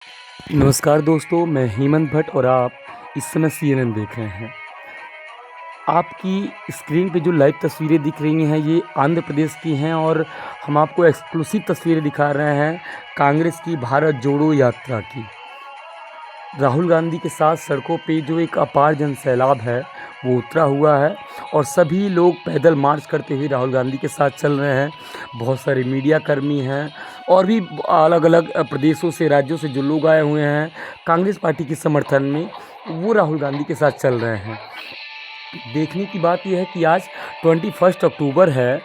नमस्कार दोस्तों, मैं हेमंत भट्ट और आप इस समय सीएनएन देख रहे हैं। आपकी स्क्रीन पे जो लाइव तस्वीरें दिख रही हैं, ये आंध्र प्रदेश की हैं और हम आपको एक्सक्लूसिव तस्वीरें दिखा रहे हैं कांग्रेस की भारत जोड़ो यात्रा की। राहुल गांधी के साथ सड़कों पे जो एक अपार जन सैलाब है, वो उतरा हुआ है और सभी लोग पैदल मार्च करते हुए राहुल गांधी के साथ चल रहे हैं। बहुत सारे मीडिया कर्मी हैं और भी अलग-अलग प्रदेशों से, राज्यों से जो लोग आए हुए हैं कांग्रेस पार्टी के समर्थन में, वो राहुल गांधी के साथ चल रहे हैं। देखने की बात यह है कि आज 21 अक्टूबर है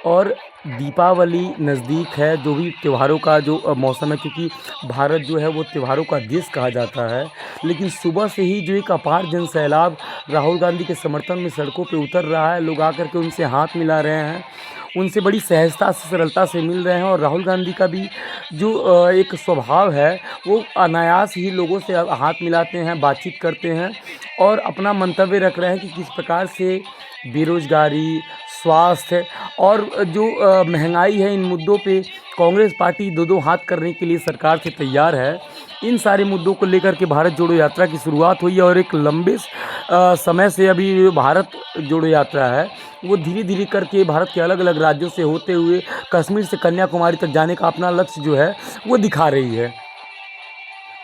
और दीपावली नज़दीक है। जो भी त्योहारों का जो मौसम है, क्योंकि भारत जो है वो त्योहारों का देश कहा जाता है, लेकिन सुबह से ही जो एक अपार जन सैलाब राहुल गांधी के समर्थन में सड़कों पे उतर रहा है। लोग आकर के उनसे हाथ मिला रहे हैं, उनसे बड़ी सहजता से, सरलता से मिल रहे हैं और राहुल गांधी का भी जो एक स्वभाव है, वो अनायास ही लोगों से हाथ मिलाते हैं, बातचीत करते हैं और अपना मंतव्य रख रहे हैं कि किस प्रकार से बेरोज़गारी, स्वास्थ्य और जो महंगाई है, इन मुद्दों पे कांग्रेस पार्टी दो-दो हाथ करने के लिए सरकार से तैयार है। इन सारे मुद्दों को लेकर के भारत जोड़ो यात्रा की शुरुआत हुई है और एक लंबे समय से अभी भारत जोड़ो यात्रा है, वो धीरे-धीरे करके भारत के अलग-अलग राज्यों से होते हुए कश्मीर से कन्याकुमारी तक जाने का अपना लक्ष्य जो है, वो दिखा रही है।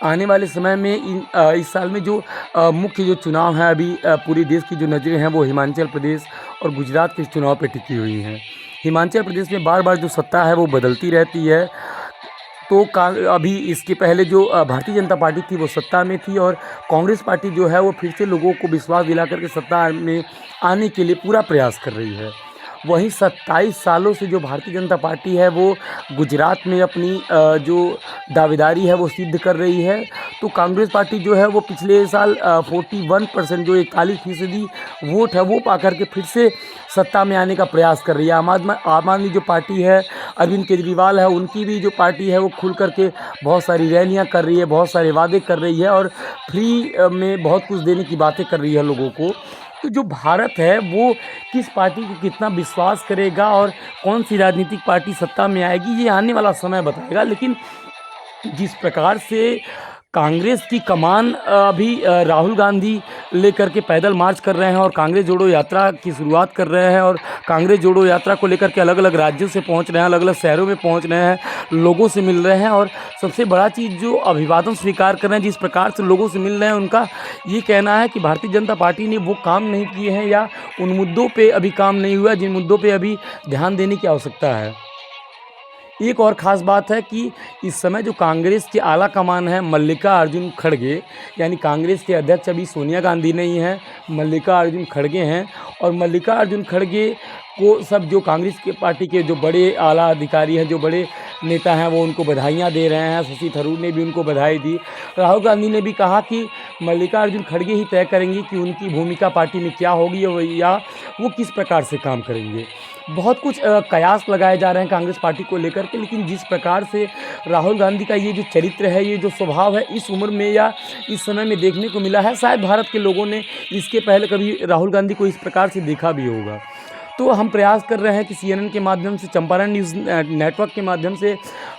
आने वाले समय में इस साल में जो मुख्य जो चुनाव हैं, अभी पूरे देश की जो नज़रें हैं वो हिमाचल प्रदेश और गुजरात के चुनाव पे टिकी हुई हैं। हिमाचल प्रदेश में बार-बार जो सत्ता है वो बदलती रहती है। तो अभी इसके पहले जो भारतीय जनता पार्टी थी वो सत्ता में थी और कांग्रेस पार्टी जो है वो फिर से लोगों को विश्वास दिला कर के सत्ता में आने के लिए पूरा प्रयास कर रही है। वहीं 27 सालों से जो भारतीय जनता पार्टी है वो गुजरात में अपनी जो दावेदारी है वो सिद्ध कर रही है। तो कांग्रेस पार्टी जो है वो पिछले साल 41% जो 41% वोट है वो पा कर के फिर से सत्ता में आने का प्रयास कर रही है। आम आदमी जो पार्टी है, अरविंद केजरीवाल है, उनकी भी जो पार्टी है वो खुल कर के बहुत सारी रैलियाँ कर रही है, बहुत सारे वादे कर रही है और फ्री में बहुत कुछ देने की बातें कर रही है लोगों को। तो जो भारत है वो किस पार्टी को कितना विश्वास करेगा और कौन-सी राजनीतिक पार्टी सत्ता में आएगी, ये आने वाला समय बताएगा। लेकिन जिस प्रकार से कांग्रेस की कमान अभी राहुल गांधी लेकर के पैदल मार्च कर रहे हैं और कांग्रेस जोड़ो यात्रा की शुरुआत कर रहे हैं और कांग्रेस जोड़ो यात्रा को लेकर के अलग-अलग राज्यों से पहुंच रहे हैं, अलग-अलग शहरों में पहुंच रहे हैं, लोगों से मिल रहे हैं और सबसे बड़ा चीज़ जो अभिवादन स्वीकार कर रहे हैं, जिस प्रकार से लोगों से मिल रहे हैं, उनका ये कहना है कि भारतीय जनता पार्टी ने वो काम नहीं किए हैं या उन मुद्दों पे अभी काम नहीं हुआ जिन मुद्दों पे अभी ध्यान देने की आवश्यकता है। एक और ख़ास बात है कि इस समय जो कांग्रेस की आला कमान है, मल्लिकार्जुन खड़गे, यानी कांग्रेस के अध्यक्ष अभी सोनिया गांधी नहीं हैं, मल्लिकार्जुन खड़गे हैं और मल्लिकार्जुन खड़गे को सब जो कांग्रेस के पार्टी के जो बड़े आला अधिकारी हैं, जो बड़े नेता हैं, वो उनको बधाइयाँ दे रहे हैं। शशि थरूर ने भी उनको बधाई दी। राहुल गांधी ने भी कहा कि मल्लिकार्जुन खड़गे ही तय करेंगे कि उनकी भूमिका पार्टी में क्या होगी या वो किस प्रकार से काम करेंगे। बहुत कुछ कयास लगाए जा रहे हैं कांग्रेस पार्टी को लेकर के, लेकिन जिस प्रकार से राहुल गांधी का ये जो चरित्र है, ये जो स्वभाव है, इस उम्र में या इस समय में देखने को मिला है, शायद भारत के लोगों ने इसके पहले कभी राहुल गांधी को इस प्रकार से देखा भी होगा। तो हम प्रयास कर रहे हैं कि सीएनएन के माध्यम से, चंपारण न्यूज़ नेटवर्क के माध्यम से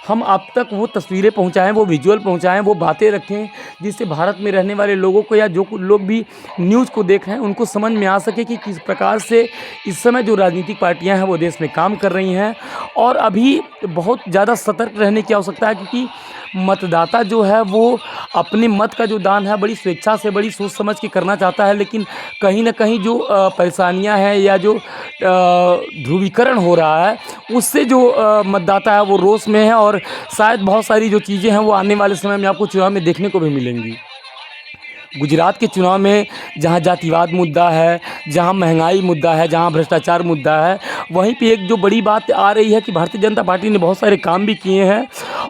हम आप तक वो तस्वीरें पहुंचाएं, वो विजुअल पहुंचाएं, वो बातें रखें, जिससे भारत में रहने वाले लोगों को या जो लोग भी न्यूज़ को देख रहे हैं उनको समझ में आ सके कि किस प्रकार से इस समय जो राजनीतिक पार्टियां हैं वो देश में काम कर रही हैं। और अभी बहुत ज़्यादा सतर्क रहने की आवश्यकता है, क्योंकि मतदाता जो है वो अपने मत का जो दान है बड़ी स्वेच्छा से, बड़ी सोच समझ के करना चाहता है, लेकिन कहीं न कहीं जो परेशानियां हैं या जो ध्रुवीकरण हो रहा है, उससे जो मतदाता है वो रोष में है और शायद बहुत सारी जो चीज़ें हैं वो आने वाले समय में आपको चुनाव में देखने को भी मिलेंगी। गुजरात के चुनाव में जहां जातिवाद मुद्दा है, जहां महंगाई मुद्दा है, जहां भ्रष्टाचार मुद्दा है, वहीं पे एक जो बड़ी बात आ रही है कि भारतीय जनता पार्टी ने बहुत सारे काम भी किए हैं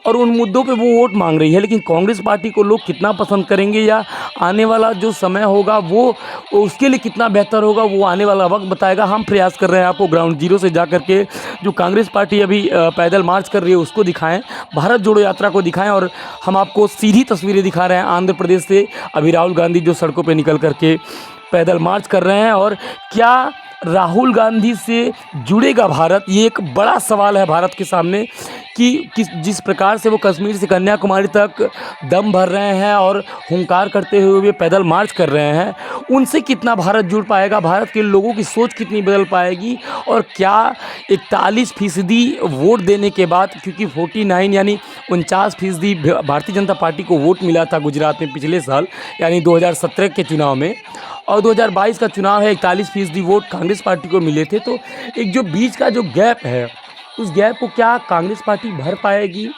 और उन मुद्दों पे वो वोट मांग रही है। लेकिन कांग्रेस पार्टी को लोग कितना पसंद करेंगे या आने वाला जो समय होगा वो उसके लिए कितना बेहतर होगा, वो आने वाला वक्त बताएगा। हम प्रयास कर रहे हैं आपको ग्राउंड जीरो से जा करके जो कांग्रेस पार्टी अभी पैदल मार्च कर रही है उसको दिखाएं, भारत जोड़ो यात्रा को दिखाएं और हम आपको सीधी तस्वीरें दिखा रहे हैं आंध्र प्रदेश से। अभी राहुल गांधी जो सड़कों पे निकल करके पैदल मार्च कर रहे हैं और क्या राहुल गांधी से जुड़ेगा भारत, ये एक बड़ा सवाल है भारत के सामने। कि जिस प्रकार से वो कश्मीर से कन्याकुमारी तक दम भर रहे हैं और हुंकार करते हुए वे पैदल मार्च कर रहे हैं, उनसे कितना भारत जुड़ पाएगा, भारत के लोगों की सोच कितनी बदल पाएगी, और क्या 41% वोट देने के बाद, क्योंकि 49 यानी 49% भारतीय जनता पार्टी को वोट मिला था गुजरात में पिछले साल यानी 2017 के चुनाव में, और 2022 का चुनाव है 41% वोट कांग्रेस पार्टी को मिले थे। तो एक जो बीच का जो गैप है, उस गैप को क्या कांग्रेस पार्टी भर पाएगी?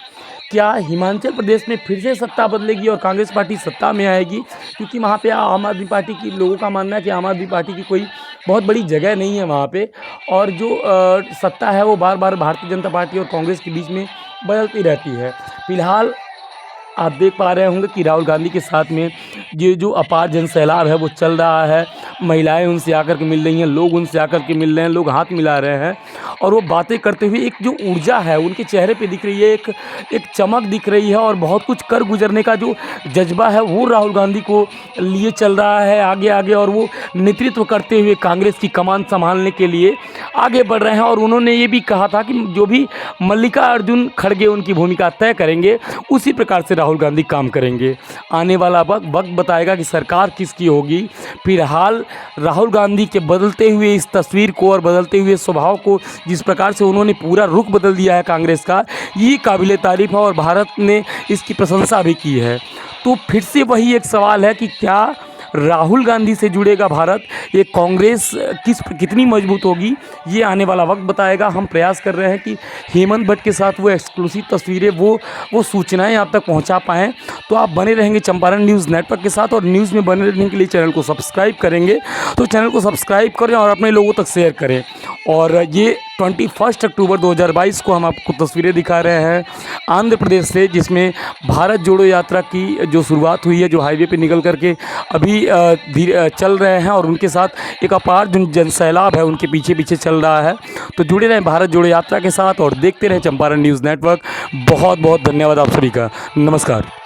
क्या हिमाचल प्रदेश में फिर से सत्ता बदलेगी और कांग्रेस पार्टी सत्ता में आएगी? क्योंकि वहाँ पे आम आदमी पार्टी की लोगों का मानना है कि आम आदमी पार्टी की कोई बहुत बड़ी जगह नहीं है वहाँ पे, और जो सत्ता है वो बार बार भारतीय जनता पार्टी और कांग्रेस के बीच में बदलती रहती है। फिलहाल आप देख पा रहे होंगे कि राहुल गांधी के साथ में ये जो अपार जन सैलाब है वो चल रहा है। महिलाएं उनसे आकर के मिल रही हैं, लोग उनसे आकर के मिल रहे हैं, लोग हाथ मिला रहे हैं, और वो बातें करते हुए एक जो ऊर्जा है उनके चेहरे पे दिख रही है, एक चमक दिख रही है, और बहुत कुछ कर गुजरने का जो जज्बा है वो राहुल गांधी को लिए चल रहा है आगे आगे, और वो नेतृत्व करते हुए कांग्रेस की कमान संभालने के लिए आगे बढ़ रहे हैं। और उन्होंने ये भी कहा था कि जो भी मल्लिकार्जुन खड़गे उनकी भूमिका तय करेंगे, उसी प्रकार से राहुल गांधी काम करेंगे। आने वाला वक्त बताएगा कि सरकार किसकी होगी। फिलहाल राहुल गांधी के बदलते हुए इस तस्वीर को और बदलते हुए स्वभाव को, जिस प्रकार से उन्होंने पूरा रुख बदल दिया है कांग्रेस का, ये काबिले तारीफ है और भारत ने इसकी प्रशंसा भी की है। तो फिर से वही एक सवाल है कि क्या राहुल गांधी से जुड़ेगा भारत, ये कांग्रेस कितनी मजबूत होगी, ये आने वाला वक्त बताएगा। हम प्रयास कर रहे हैं कि हेमंत भट्ट के साथ वो एक्सक्लूसिव तस्वीरें, वो सूचनाएं आप तक पहुंचा पाएँ। तो आप बने रहेंगे चंपारण न्यूज़ नेटवर्क के साथ, और न्यूज़ में बने रहने के लिए चैनल को सब्सक्राइब करेंगे तो चैनल को सब्सक्राइब करें और अपने लोगों तक शेयर करें। और ये 21 अक्टूबर 2022 को हम आपको तस्वीरें दिखा रहे हैं आंध्र प्रदेश से, जिसमें भारत जोड़ो यात्रा की जो शुरुआत हुई है, जो हाईवे पे निकल करके अभी धीरे चल रहे हैं, और उनके साथ एक अपार जन सैलाब है उनके पीछे पीछे चल रहा है। तो जुड़े रहें भारत जोड़ो यात्रा के साथ और देखते रहें चंपारण न्यूज़ नेटवर्क। बहुत बहुत धन्यवाद आप सभी का। नमस्कार।